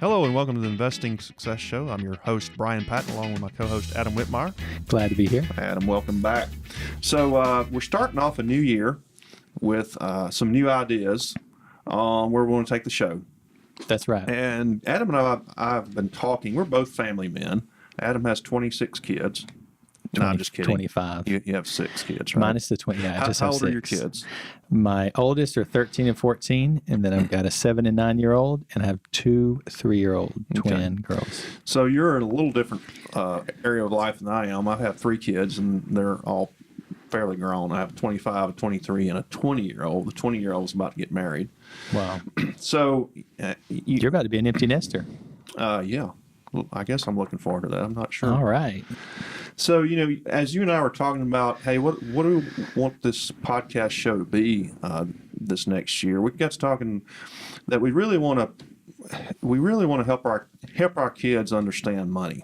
Hello and welcome to the Investing Success Show. I'm your host, Brian Patton, along with my co-host, Adam Whitmire. Glad to be here. Adam, welcome back. So we're starting off a new year with some new ideas on where we want to take the show. That's right. And Adam and I've been talking. We're both family men. Adam has 26 kids. No, I'm just kidding. 25. You have 6 kids, right? Minus the 20. Yeah, I just how have old 6. are your kids? My oldest are 13 and 14, and then I've got a 7 and 9-year-old, and I have 2 3-year-old twin girls. So you're in a little different area of life than I am. I have 3 kids, and they're all fairly grown. I have a 25, a 23, and a 20-year-old. The 20-year-old is about to get married. Wow. So You're about to be an empty nester. Yeah. Well, I guess I'm looking forward to that. I'm not sure. All right. So, as you and I were talking about, hey, what do we want this podcast show to be this next year? We got to talking that we really want to help our kids understand money,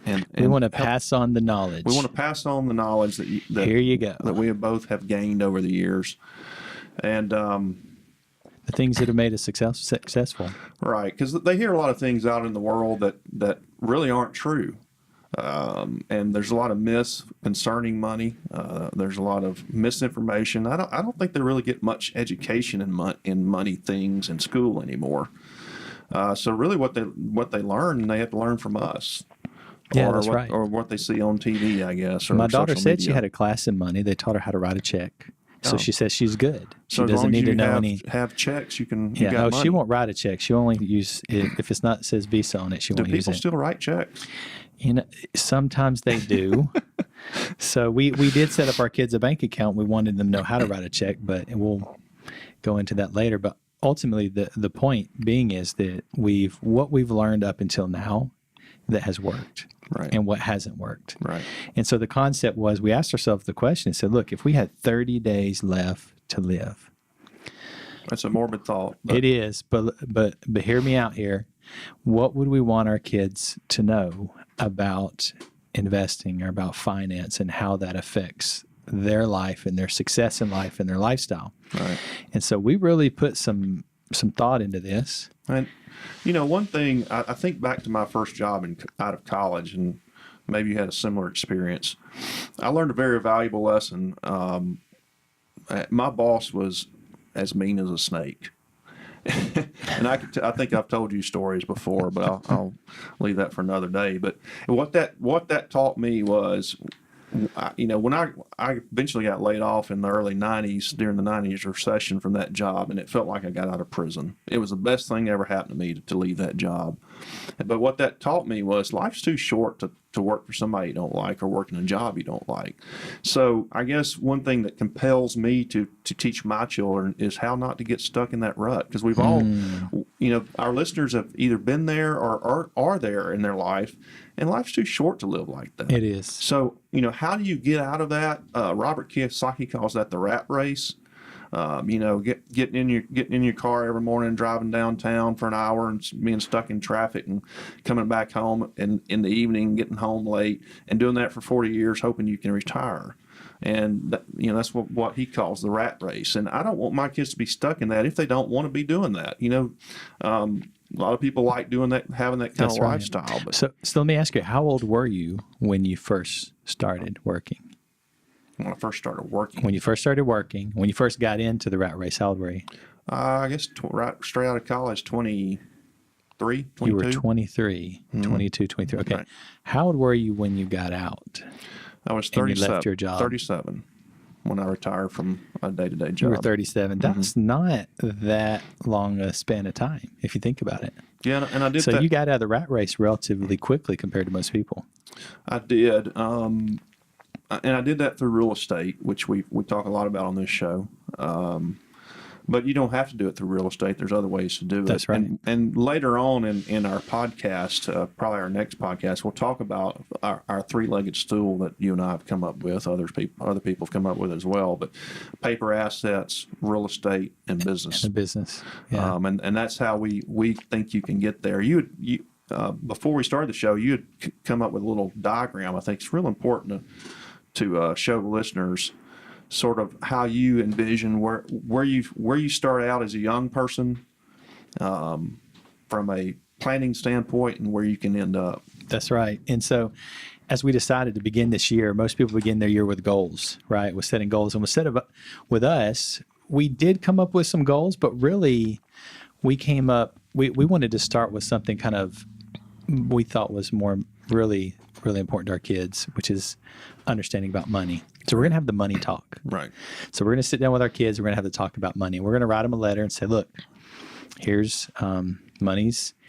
and we want to pass on the knowledge. We want to pass on the knowledge that here you go, that we both have gained over the years, and the things that have made us successful. Right, because they hear a lot of things out in the world that really aren't true. And there's a lot of myths concerning money. There's a lot of misinformation. I don't think they really get much education in money things in school anymore. So really, what they learn, they have to learn from us. Yeah, that's right. Or what they see on TV, I guess. Or my daughter said media. she had a class in money. They taught her how to write a check. So she says she's good. She so doesn't need to know any. Have checks, you can. Yeah, got money. She won't write a check. She only use if it's not says Visa on it. She won't use it. Do people still write checks? Sometimes they do. So we did set up our kids a bank account. We wanted them to know how to write a check, but we'll go into that later. But ultimately, the point being is that what we've learned up until now that has worked. Right. And what hasn't worked. Right. And so the concept was we asked ourselves the question and said, look, if we had 30 days left to live. That's a morbid thought. It is, but hear me out here. What would we want our kids to know about investing or about finance and how that affects their life and their success in life and their lifestyle? Right. And so we really put some thought into this. And one thing, I think back to my first job out of college, and maybe you had a similar experience. I learned a very valuable lesson. My boss was as mean as a snake. And I think I've told you stories before, but I'll leave that for another day. But what that taught me was, when I eventually got laid off in the early 90s, during the 90s recession from that job, and it felt like I got out of prison. It was the best thing that ever happened to me to leave that job. But what that taught me was life's too short to work for somebody you don't like or work in a job you don't like. So I guess one thing that compels me to teach my children is how not to get stuck in that rut, because we've all, our listeners have either been there or are there in their life, and life's too short to live like that. It is. So, how do you get out of that? Robert Kiyosaki calls that the rat race. Getting in your car every morning, driving downtown for an hour, and being stuck in traffic, and coming back home in the evening, getting home late, and doing that for 40 years, hoping you can retire. And that's what he calls the rat race. And I don't want my kids to be stuck in that if they don't want to be doing that. A lot of people like doing that, having that kind of lifestyle. But so let me ask you, how old were you when you first started working? When I first started working. When you first got into the rat race, how old were you? I guess right straight out of college, 23, 22. You were 23, 22, 23. Okay. Right. How old were you when you got out? I was 37. And you left your job? 37 when I retired from a day-to-day job. You were 37. That's not that long a span of time, if you think about it. Yeah, and I did so that. You got out of the rat race relatively quickly compared to most people. I did. And I did that through real estate, which we talk a lot about on this show. But you don't have to do it through real estate. There's other ways to do it. That's right. And later on in our podcast, probably our next podcast, we'll talk about our three-legged stool that you and I have come up with. Other people have come up with as well. But paper assets, real estate, and business. And business. Yeah. And that's how we think you can get there. You before we started the show, you had come up with a little diagram. I think it's real important to show the listeners sort of how you envision where you start out as a young person, from a planning standpoint and where you can end up. That's right. And so as we decided to begin this year, most people begin their year with goals, right? With setting goals. And with us, we did come up with some goals, but really we wanted to start with something kind of we thought was more really important to our kids, which is understanding about money. So we're going to have the money talk. Right. So we're going to sit down with our kids. We're going to have the talk about money. We're going to write them a letter and say, look, here's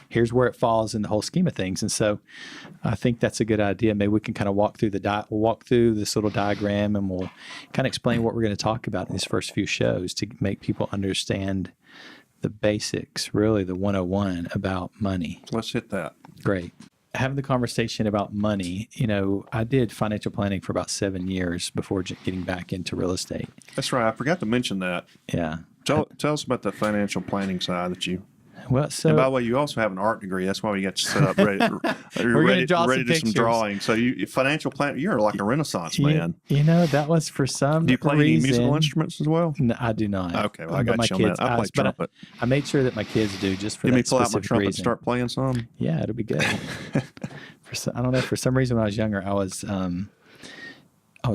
here's where it falls in the whole scheme of things. And so I think that's a good idea. Maybe we can kind of walk through we'll walk through this little diagram, and we'll kind of explain what we're going to talk about in these first few shows to make people understand the basics, really the 101 about money. Let's hit that. Great. Having the conversation about money, I did financial planning for about 7 years before getting back into real estate. That's right. I forgot to mention that. Yeah. Tell us about the financial planning side that you. Well, so And by the way, you also have an art degree. That's why we got you set up ready. We're ready gonna draw ready some to do some pictures. drawing. So you financial plan. You're like a Renaissance man. that was for some Do you play reason. any musical instruments as well? No, I do not. Okay, well, I But got you on that. I play but trumpet. I made sure that my kids do just for Let that me pull out my specific trumpet and reason. start playing some. Yeah, it'll be good. I don't know. For some reason, when I was younger, I was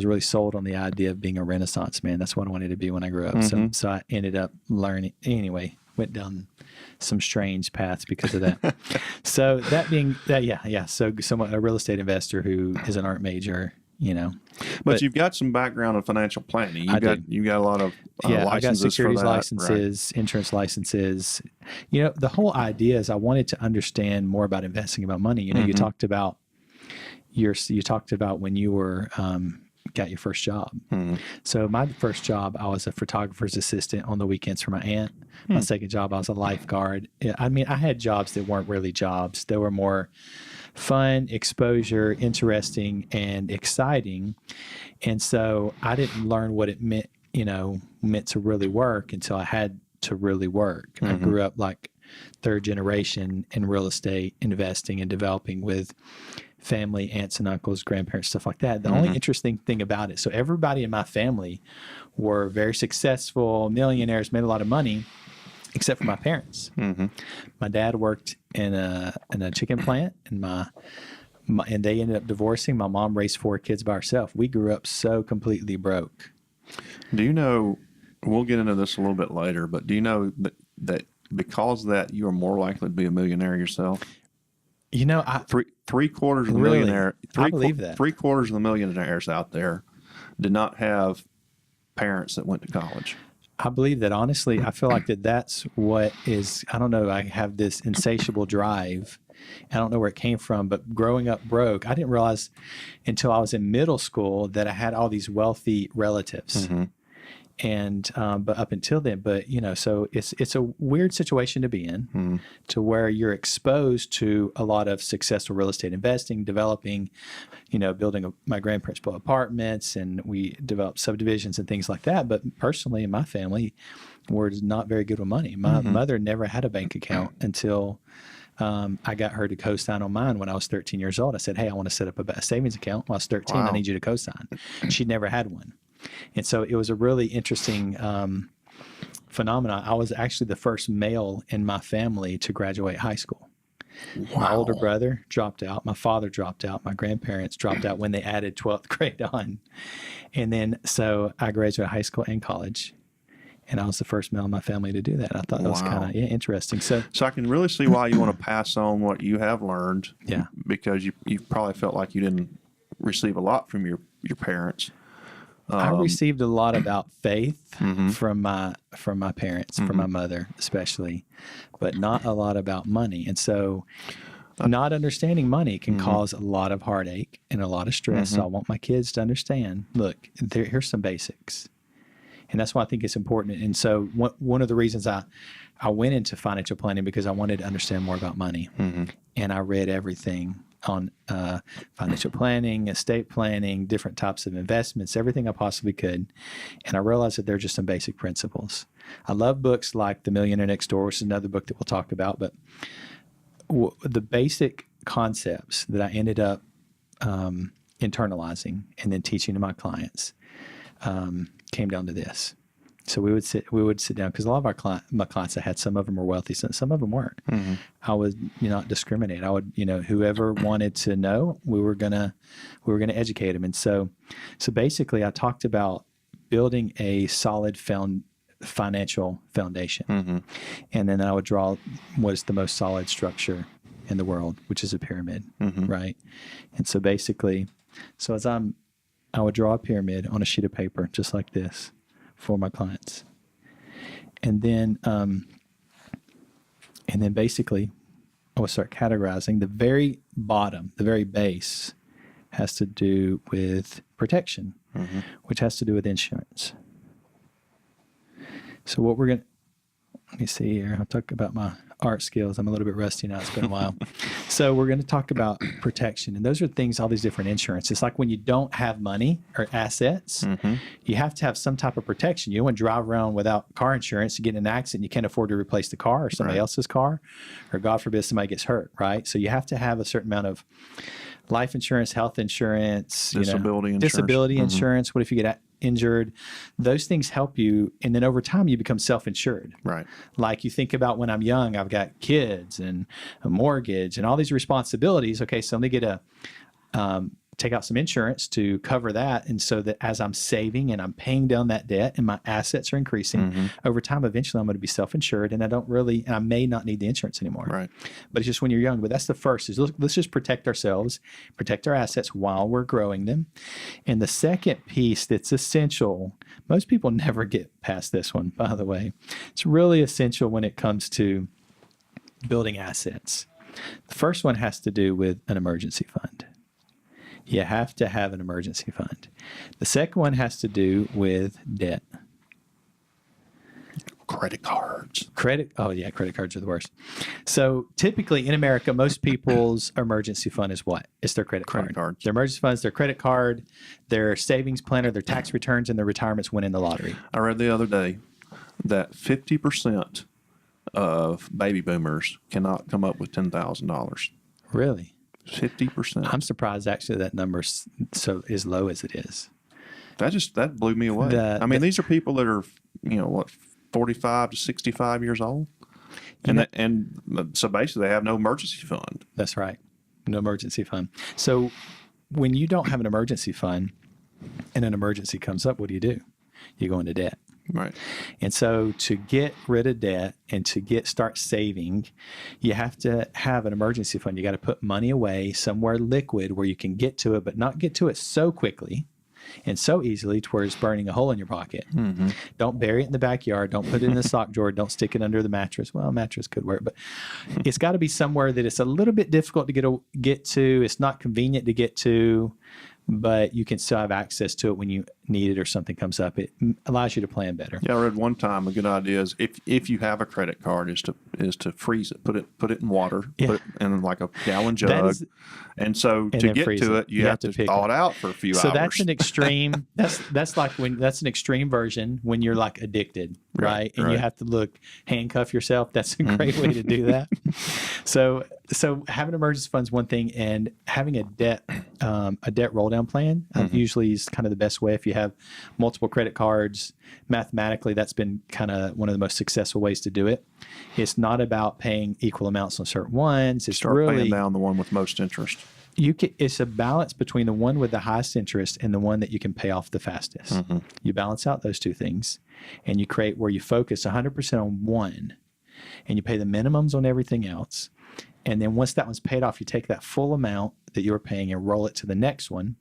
really sold on the idea of being a Renaissance man. That's what I wanted to be when I grew up. So I ended up learning anyway. Went down some strange paths because of that. So that being that, yeah. So a real estate investor who is an art major, But you've got some background in financial planning. You got a lot of I got licenses securities for that, licenses, insurance licenses. The whole idea is I wanted to understand more about investing, about money. You talked about when you were got your first job. So my first job, I was a photographer's assistant on the weekends for my aunt. My second job, I was a lifeguard. I had jobs that weren't really jobs. They were more fun, exposure, interesting, and exciting. And so I didn't learn what it meant to really work until I had to really work. I grew up like third generation in real estate, investing and developing with family, aunts and uncles, grandparents, stuff like that. The only interesting thing about it, so everybody in my family were very successful, millionaires, made a lot of money, except for my parents. My dad worked in a chicken plant, and they ended up divorcing. My mom raised 4 kids by herself. We grew up so completely broke. Do you know? We'll get into this a little bit later, but do you know that because of that you are more likely to be a millionaire yourself? Three quarters of the Really? millionaire. I believe that. 3/4 of the millionaires out there did not have parents that went to college. I believe that, honestly. I feel like that's what is, I don't know, I have this insatiable drive. I don't know where it came from, but growing up broke, I didn't realize until I was in middle school that I had all these wealthy relatives. And but up until then, so it's a weird situation to be in, to where you're exposed to a lot of successful real estate investing, developing, building my grandparents built apartments, and we developed subdivisions and things like that. But personally, in my family, we're not very good with money. My mother never had a bank account until I got her to co-sign on mine when I was 13 years old. I said, "Hey, I want to set up a savings account." When I was 13, I need you to co-sign. She'd never had one. And so it was a really interesting phenomenon. I was actually the first male in my family to graduate high school. Wow. My older brother dropped out. My father dropped out. My grandparents dropped out when they added 12th grade on. And then so I graduated high school and college. And I was the first male in my family to do that. I thought that was kind of interesting. So I can really see why you want to pass on what you have learned. Yeah. Because you probably felt like you didn't receive a lot from your parents. I received a lot about faith from my parents, from my mother especially, but not a lot about money. And so not understanding money can cause a lot of heartache and a lot of stress. So I want my kids to understand, look, here's some basics. And that's why I think it's important. And so one of the reasons I went into financial planning, because I wanted to understand more about money. And I read everything on financial planning, estate planning, different types of investments, everything I possibly could. And I realized that there are just some basic principles. I love books like The Millionaire Next Door, which is another book that we'll talk about. But the basic concepts that I ended up internalizing and then teaching to my clients came down to this. So we would sit down, because a lot of my clients I had, some of them were wealthy, some of them weren't. I would not discriminate. I would, whoever wanted to know, we were gonna educate them. And so basically I talked about building a solid financial foundation. And then I would draw what is the most solid structure in the world, which is a pyramid, right? And so basically, I would draw a pyramid on a sheet of paper just like this for my clients. And then basically I would start categorizing. The very bottom, the very base, has to do with protection, which has to do with insurance. So what let me see here. I'll talk about my art skills. I'm a little bit rusty now. It's been a while. So we're going to talk about protection. And those are things, all these different insurance. It's like when you don't have money or assets, you have to have some type of protection. You don't want to drive around without car insurance. You get in an accident, you can't afford to replace the car or somebody else's car, or God forbid somebody gets hurt, right? So you have to have a certain amount of life insurance, health insurance, disability insurance. What if you get injured? Those things help you, and then over time you become self-insured. Right. Like you think about, when I'm young, I've got kids and a mortgage and all these responsibilities. Okay, so let me get take out some insurance to cover that, and so that as I'm saving and I'm paying down that debt and my assets are increasing over time, eventually I'm going to be self-insured, and I may not need the insurance anymore. Right. But it's just when you're young. But that's the first, is let's just protect ourselves, protect our assets while we're growing them. And the second piece that's essential, most people never get past this one, by the way. It's really essential when it comes to building assets. The first one has to do with an emergency fund. You have to have an emergency fund. The second one has to do with debt. Credit cards. Credit cards are the worst. So typically in America, most people's emergency fund is what? It's their credit card. Cards. Their emergency funds, their credit card, their savings plan, or their tax returns, and their retirements win in the lottery. I read the other day that 50% of baby boomers cannot come up with $10,000. Really? 50%. I'm surprised actually that number's so as low as it is. That blew me away. These are people that are 45 to 65 years old, and so basically they have no emergency fund. That's right, no emergency fund. So when you don't have an emergency fund and an emergency comes up, what do? You go into debt. Right. And so to get rid of debt and to start saving, you have to have an emergency fund. You got to put money away somewhere liquid where you can get to it, but not get to it so quickly and so easily to where it's burning a hole in your pocket. Don't bury it in the backyard. Don't put it in the sock drawer. Don't stick it under the mattress. Well, a mattress could work, but it's got to be somewhere that it's a little bit difficult to get to. It's not convenient to get to, but you can still have access to it when you need it or something comes up. It allows you to plan better. Yeah, I read one time a good idea is if you have a credit card is to freeze it, put it in water, put it in like a gallon jug, and so to get to it, you have to thaw it out for a few hours. So that's an extreme. that's an extreme version when you're like addicted, right? And you have to handcuff yourself. That's a great way to do that. So having emergency funds one thing, and having a debt roll down plan usually is kind of the best way. If you have multiple credit cards, mathematically that's been kind of one of the most successful ways to do it. It's not about paying equal amounts on certain ones. It's Start paying down the one with most interest. It's a balance between the one with the highest interest and the one that you can pay off the fastest. You balance out those two things, and you create where you focus 100% on one, and you pay the minimums on everything else. And then once that one's paid off, you take that full amount that you're paying and roll it to the next one.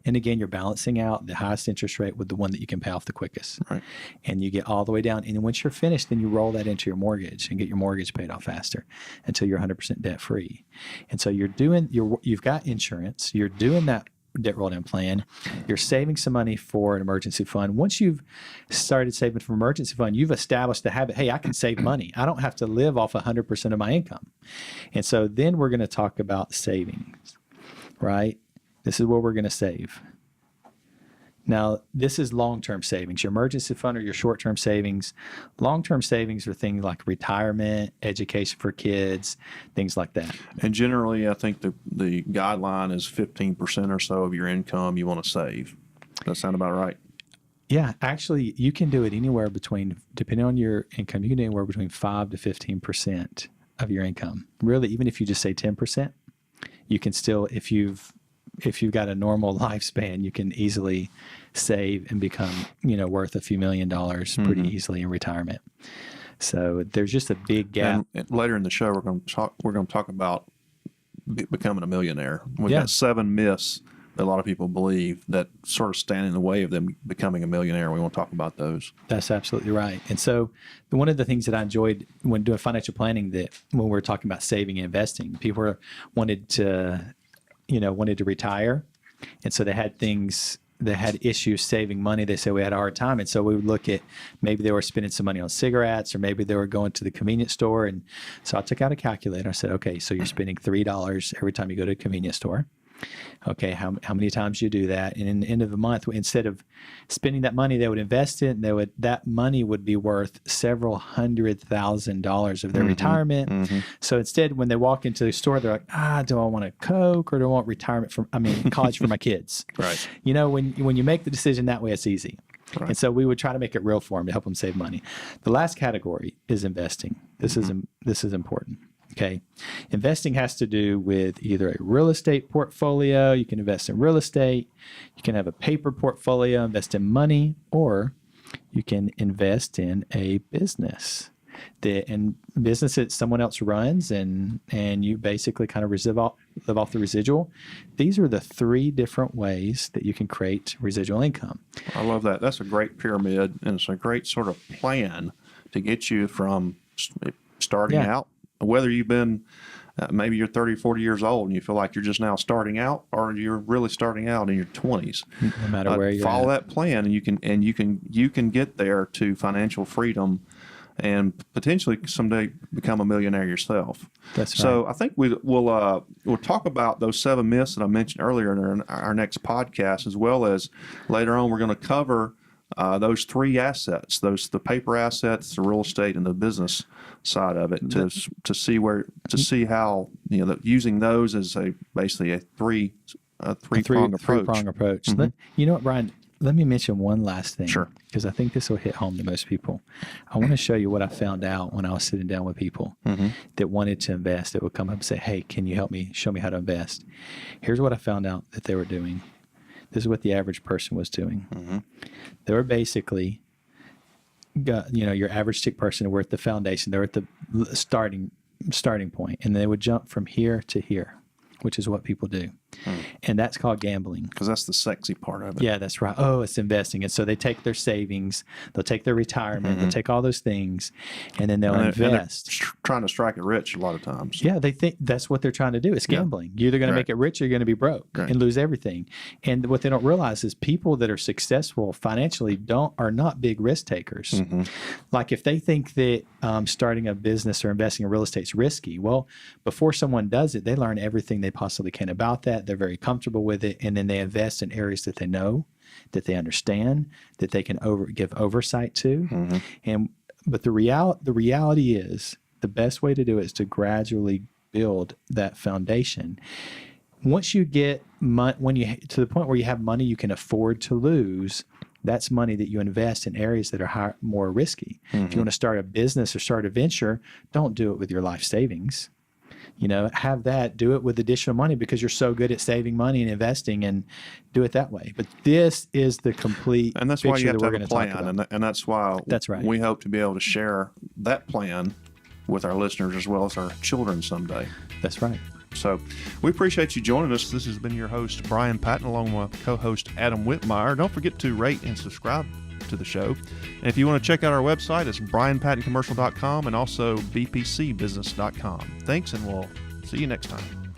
And again, you're balancing out the highest interest rate with the one that you can pay off the quickest. Right. And you get all the way down. And then once you're finished, then you roll that into your mortgage and get your mortgage paid off faster until you're 100% debt free. And so you've got insurance, you're doing that debt roll down plan, you're saving some money for an emergency fund. Once you've started saving for an emergency fund, you've established the habit, hey, I can save money. I don't have to live off 100% of my income. And so then we're going to talk about savings, right? This is what we're going to save. Now, this is long-term savings. Your emergency fund or your short-term savings. Long-term savings are things like retirement, education for kids, things like that. And generally, I think the guideline is 15% or so of your income you want to save. Does that sound about right? Yeah, actually, you can do it anywhere between, depending on your income, you can do anywhere between 5 to 15% of your income. Really, even if you just say 10%, you can still, if you've got a normal lifespan, you can easily save and become, worth a few $1 million pretty easily in retirement. So there's just a big gap. And later in the show, we're going to talk about becoming a millionaire. We've Yeah. got 7 myths that a lot of people believe that sort of stand in the way of them becoming a millionaire. We want to talk about those. That's absolutely right. And so one of the things that I enjoyed when doing financial planning, that when we were talking about saving and investing, people wanted to retire. And so they had issues saving money. They said we had a hard time. And so we would look at, maybe they were spending some money on cigarettes, or maybe they were going to the convenience store. And so I took out a calculator. I said, okay, so you're spending $3 every time you go to a convenience store. Okay, how many times you do that? And in the end of the month, instead of spending that money, they would invest it, and that money would be worth several $100,000 of their retirement. So instead, when they walk into the store, they're like, do I want a Coke, or do I want college for my kids? Right. When you make the decision that way, it's easy. Right. And so we would try to make it real for them to help them save money. The last category is investing. This is important. Okay. Investing has to do with either a real estate portfolio. You can invest in real estate. You can have a paper portfolio, invest in money, or you can invest in a business. And business that someone else runs, and you basically kind of live off the residual. These are the 3 different ways that you can create residual income. I love that. That's a great pyramid, and it's a great sort of plan to get you from starting out. Whether you've been, maybe you're 30, 40 years old and you feel like you're just now starting out, or you're really starting out in your 20s. No matter where you're follow at. that plan, and you can get there to financial freedom, and potentially someday become a millionaire yourself. That's right. So I think we'll talk about those 7 myths that I mentioned earlier in our next podcast, as well as later on we're going to cover those 3 assets, the paper assets, the real estate, and the business side of it, to see how using those as basically a three-prong approach. You know what, Brian? Let me mention one last thing. Sure. Because I think this will hit home to most people. I want to show you what I found out when I was sitting down with people that wanted to invest, that would come up and say, hey, can you help me, show me how to invest? Here's what I found out that they were doing. This is what the average person was doing. They were basically, your average tick person, were at the foundation. They're at the starting point, and they would jump from here to here, which is what people do. And that's called gambling. Because that's the sexy part of it. Yeah, that's right. Oh, it's investing. And so they take their savings, they'll take their retirement, they'll take all those things, and then they'll invest. And trying to strike it rich a lot of times. Yeah, they think that's what they're trying to do. It's gambling. You're either going to make it rich, or you're going to be broke and lose everything. And what they don't realize is people that are successful financially are not big risk takers. Like if they think that starting a business or investing in real estate is risky, well, before someone does it, they learn everything they possibly can about that. They're very comfortable with it, and then they invest in areas that they know, that they understand, that they can give oversight to. But the reality is, the best way to do it is to gradually build that foundation. Once you get to the point where you have money you can afford to lose, that's money that you invest in areas that are more risky. If you want to start a business or start a venture, don't do it with your life savings. Do it with additional money, because you're so good at saving money and investing, and do it that way. But this is the complete and that's why you have to have a plan, and that's why we hope to be able to share that plan with our listeners as well as our children someday. That's right. So we appreciate you joining us. This has been your host, Brian Patton, along with co-host Adam Whitmire. Don't forget to rate and subscribe to the show. And if you want to check out our website, it's brianpattoncommercial.com and also bpcbusiness.com. Thanks, and we'll see you next time.